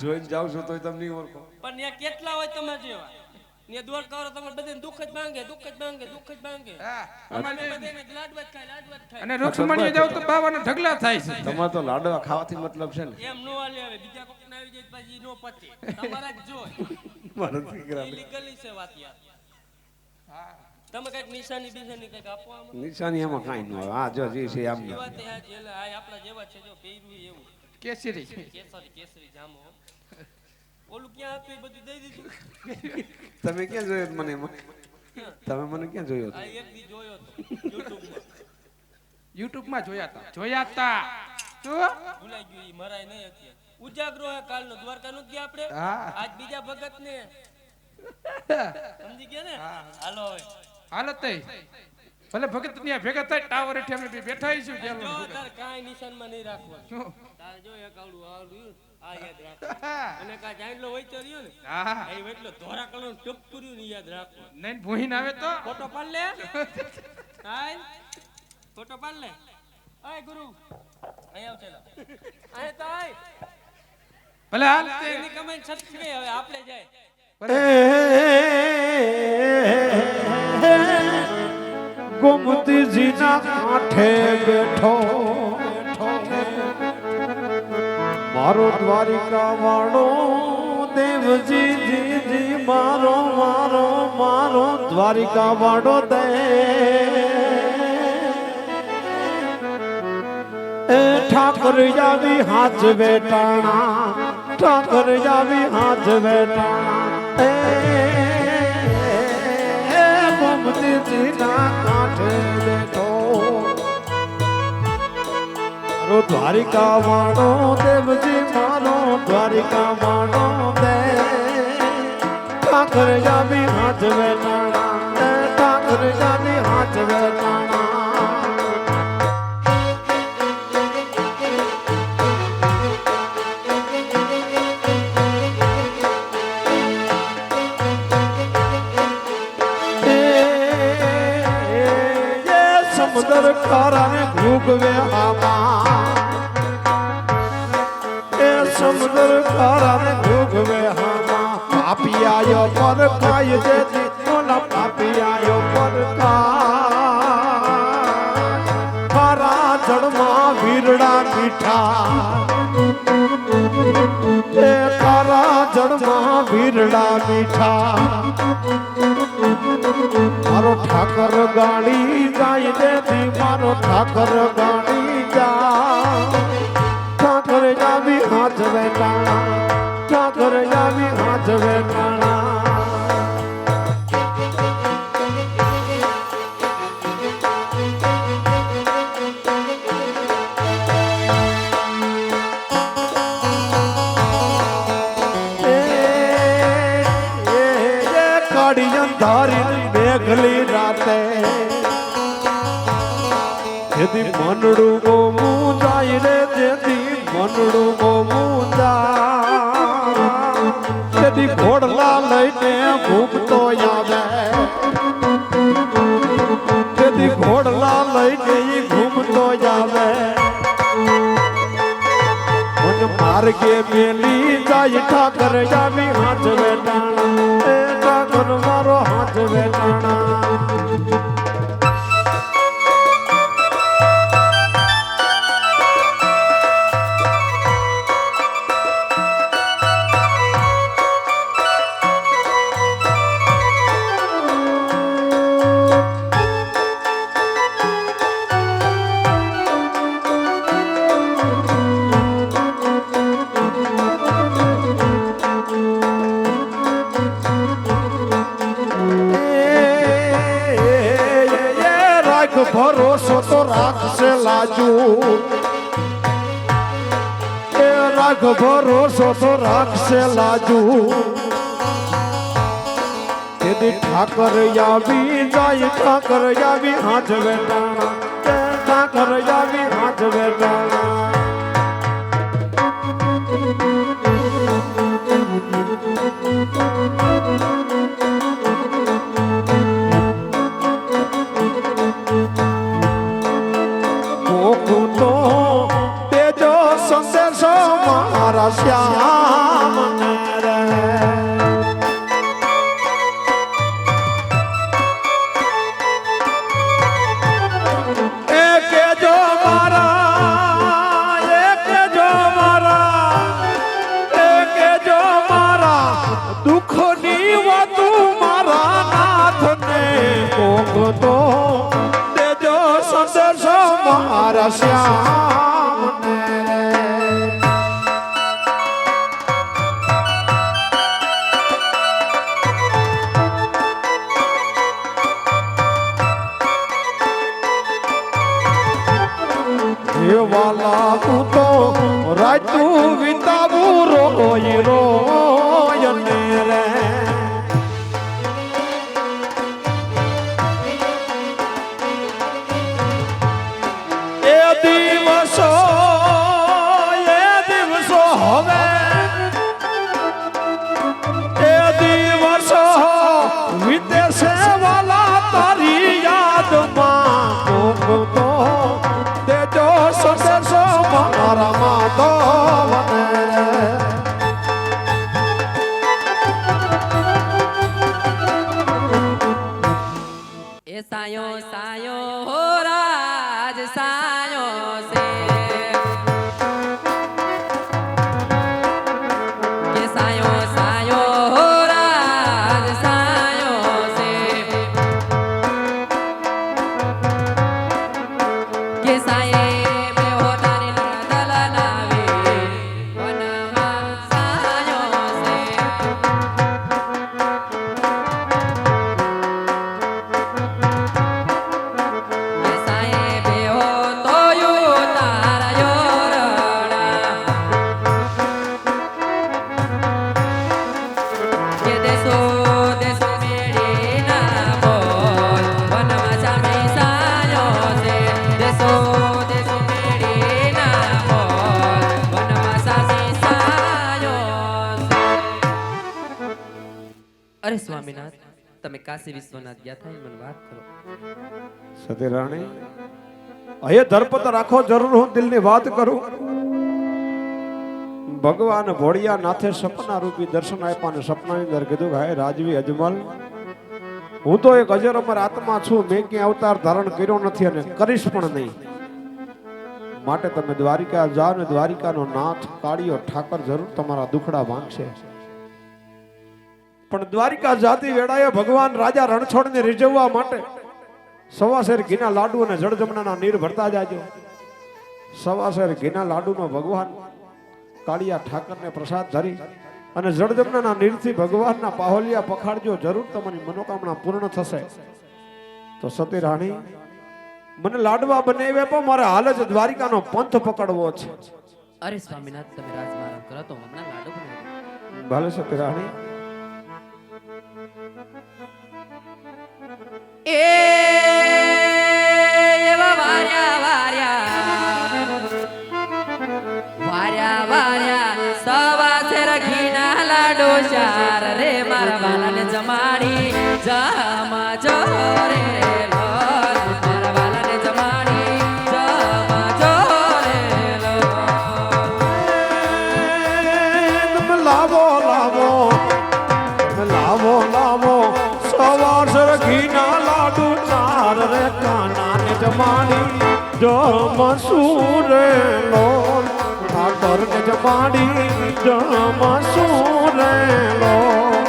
જોઈને જાવ છો તોય તમને નહીં ઓળખો. પણ ત્યાં કેટલા હોય તમે જેવા ને દ્વારકા વાળા તમારે બધાને દુઃખ જ માંગે દુઃખ જ માંગે દુઃખ જ માંગે. અમારે બધાને લાડવા જ ખાય. અને રૂક્ષ્મણીએ જાવ તો બાવાના ઢગલા થાય છે. તમારે તો લાડવા ખાવાથી મતલબ છે ને. એમ નો હાલે હવે બીજા કોક ના આવી જાય પછી નો પતે. તમારા જ જોય. મારા દીકરા ઇલીગલી છે વાત યાર. તમે કઈક નિશાની બિશાની કઈક આપો આમાં. નિશાની એમાં કાંઈ ન આવે. આ જો જે છે આમ એ વાત આ જેલે આ આપણા જેવા છે જો પેરું એવું કેસરી કેસરી જામો ઓલું ક્યાં હતું એ બધું દઈ દીધું. તમે ક્યાં જોયો મને એમાં? તમે મને ક્યાં જોયો આ એક દી જોયો તો YouTube માં જોયા હતા શું ભૂલાઈ ગયું ઈ મરાય નહીં અત્યારે ઉજાગરો હે કાલનો દ્વારકા નું ગયા આપણે આજ બીજા ભગત ને સમજી ગયા ને હાલો હવે હાલત થઈ ભલે ભગત ની ભેગા થાય ટાવર હેઠે અમે બેઠા છું જો તાર કાઈ નિશાન માં નહીં રાખવાનું તાર જો એક આવડું આ યાદ રાખ અને કા જાણલો હોય તો રહ્યો ને હા એ એટલો ધોરા કલર નું ટપ કર્યું ને યાદ રાખો નહીં ભૂહીન આવે તો ફોટો પાડ લે હાય ફોટો પાડ લે આય ગુરુ અહીં આવ ચલો આય તો આય ભલે હાલ એની કમેન્ટ સચ્ચી ગઈ હવે આપણે જાય ગોમતીજી ના કાંઠે બેઠો મારો દ્વારિકા વાળો દેવજી જી મારો મારો મારો દ્વારિકા વાળો દે એ ઠાકર જાવી હાથ બેટાણા ઠાકર જાવી હાથ બેટાણા એ ગોમતીજી ના કાંઠે બેઠો મારો દ્વારિકા વાળો દેવજી મારો દ્વારિકા વાળો દે ઠાકર જાવી હાથ બેટાણા ઠાકર જાવી હાથ બેટાણા સમુદ્ર ખારાને ભૂગવે આમાં એ સમુદ્ર ખારાને ભૂગવે આમાં પાપી આયો પર કાય જેથી ઓલા પાપી આયો પર ખારા જળમાં વીરડા મીઠા એ ખારા જળમાં વીરડા મીઠા મારો ઠાકર ગાડી જાય તેથી મારો ઠાકર ગાડી જા ઠાકર જાવી હાથ બેટાણા ઠાકર જાવી હાથ બેટાણા કાળી અંધારી મેઘલી રાતે જેથી મનડું ગોમું જાય રે જેથી મનડું ગોમું જાય જેથી ઘોડલા લઈને ઘૂમતો આવે જેથી ઘોડલા લઈને ઘૂમતો આવે મન માર્ગે મેલી જાય ઠાકર જાવી હાથ બેટાણા ઠાકર મારો હાથ બેટાણા ભરોસો તો રાખશે લાજુ એ રાખ ભરોસો તો રાખશે લાજુ તેથી ઠાકર આવી જાય ઠાકર આવી હાથ બેટાણા ઠાકર આવી હાથ બેટાણા મારા શ્યામ ભૂખતો દેજો સંદેશો મારા શ્યામને વાલા તું તો રાતું વિતાવું રોય રોયને રે એ દિવસો હવે એ દિવસો વિદેશે વાલા તારી યાદમાં ભૂખતો દેજો સંદેશો મારા માધવને એ સાયો સાયો હો રાજ સાયો સે એ સાયો સાયો હો રાજ સાયો સે કે સાયે બે હોટાની દલનાવે વનમાં સાયો સે અરે સ્વામીનાથ તમે કાશી વિશ્વનાથ ગયા થાય મને વાત કરો સતી રાણી અહીંયા ધરપત રાખો જરૂર હું દિલની વાત કરું ભગવાન ભોળિયા નાથે સપના રૂપી દર્શન આપ્યા અને સપનાની અંદર કીધું કે હે રાજવી અજમલ હું તો એક અજર અમર આત્મા છું મેં ક્યાંય અવતાર ધારણ કર્યો નથી અને કરીશ પણ નહીં માટે તમે દ્વારિકા જાઓ ને દ્વારિકાનો નાથ કાળિયો ઠાકર જરૂર તમારા દુખડા ભાંગશે પણ દ્વારિકા જાતી વેળાએ ભગવાન રાજા રણછોડને રીઝવવા માટે સવાશેર ઘીના લાડુ અને જળ જમનાના નીર ભરતા જાજો સવાશેર ઘીના લાડુનો ભગવાન કાળિયા ઠાકરને પ્રસાદ ધરી અને જળ જમનાના નીરથી ભગવાનના પાહોલિયા પખાડજો જરૂર તમારી મનોકામના પૂર્ણ થશે તો સતી રાણી મને લાડવા બનાવ્યા પણ મારે હાલ જ દ્વારિકાનો પંથ પકડવો છે અરે સ્વામીનાથ તમે રાજમાર્ગ કરો તો હમણાં લાડુ બનાવી ભલે સતી રાણી એવા વાર્યા વાર્યા સવાસેર ઘીના લાડુ ચાર રે મારા વાલાને જમાડી જમા જો રે લોલ મારા વાલાને જમાડી જમા જો રે તમે લાવો લાવો તમે લાવો લાવો સવાસેર ઘીના લાડુ ચાર રે કાનાને જમાડી જમસુરે લોલ ઠાકરને જમાડી જમસુરે લોલ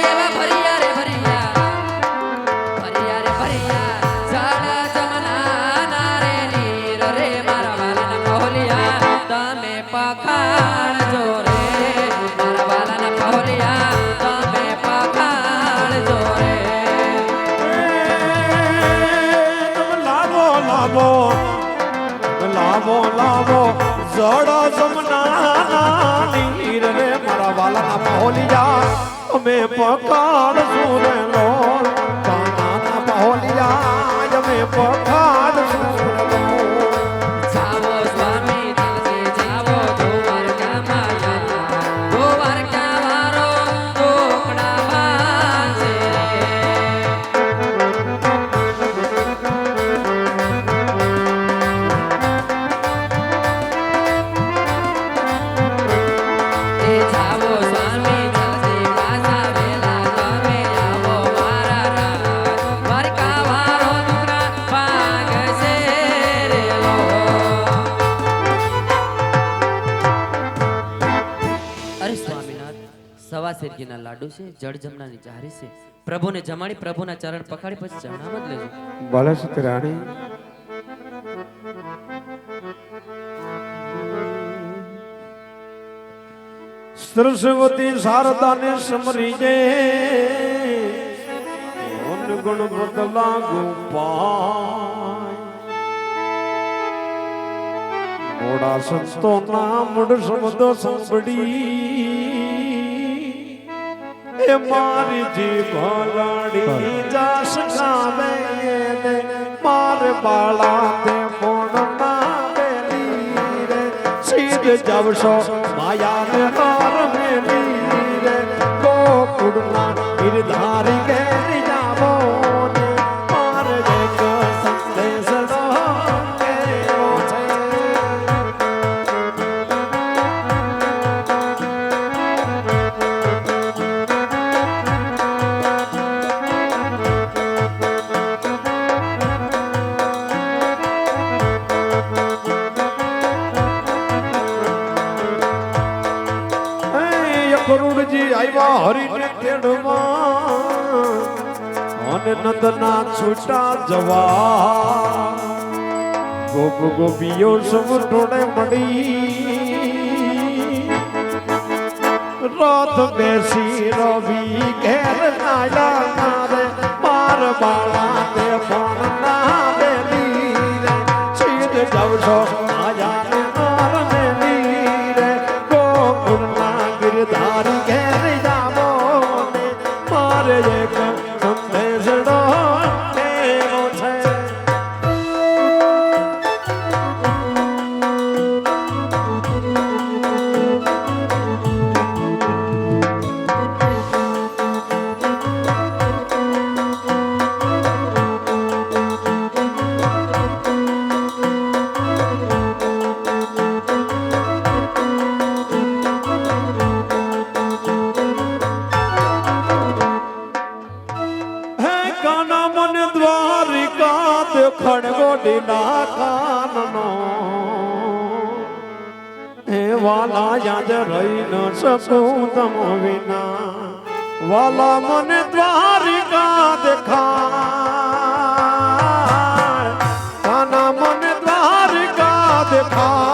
એવા ભરિયા રે ભરિયા ઝાડા જમના ના રે નીર રે મારા વાલાના પહોલિયા તમે પખાડજો રે મારા વાલાના પહોલિયા તમે પખાડજો રે તમે લાવો લાવો લાવો લાવો જડો જમના નીર રે મારા વાલાના પાહોલિયા અમે પખાડ સુરે લોલ કાનાના પાહોલિયા અમે પખાડ સુરે લોલ જાવો સ્વામી તમે જાવો દ્વારકા માયા દ્વારકા વારો ટોકડા વાંચે એ જાવો સ્વામી જલ્દી પાછા વેલા તમે આવો મારા શેર ઘીના લાડુ છે જળ જમનાની જારી છે પ્રભુને જમાડી પ્રભુના ચરણ પકડી પછી જમણામાં જ લેજો ભલે સતી રાણી સરસ્વતી શારદાને સમરી જે ગુણ બદલા ગોપાલ મોડા સંતો ના મૂળ શબ્દો સાંભળી એ મારી જીભ લાડી જાસ ગાવે ને મારે બાળા તે મોણ ના બેલી રે સીધ જવશો માયા ને તાર મેલી રે ગોકુળના ગિરધારી ઘેરી જાવો ને મારે એક સંદેશ દો કેવો છે કરુણજી આવ્યા હરીને તેડવા અને નંદના છૂટા જવા ગોપ ગોપીઓ સૌ ટોળે મળી રાત બેસી રવિ ઘેર નાયા રે માર બાળા તે પણ ના બેલી રે સીધ જવશો આયા ને માર મેલી રે ગોકુળના ગિરધારી ઘેર જાવો ને મારે એક સંદેશડો લેવો છે ખડગોડીના કાનનો હે વાલા યાદ રહી ન શકું તમ વિના વાલા મને દ્વારિકા દેખાય કાના મને દ્વારિકા દેખાય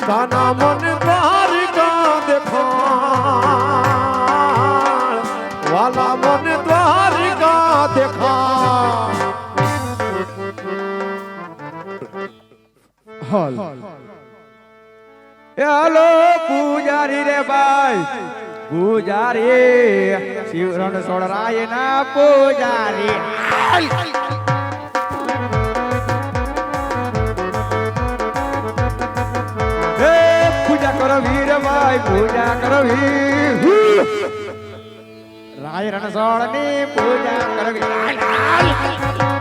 કાના મને દ્વારિકા દેખાય વાલા મને દ્વારિકા દેખાય હાલો પૂજારી રે ભાઈ પૂજારી શિવરણ સોળરાય ના પૂજારી પૂજા કરો વીર ભાઈ પૂજા કરો વીર રાય રણછોડ ની પૂજા કરવી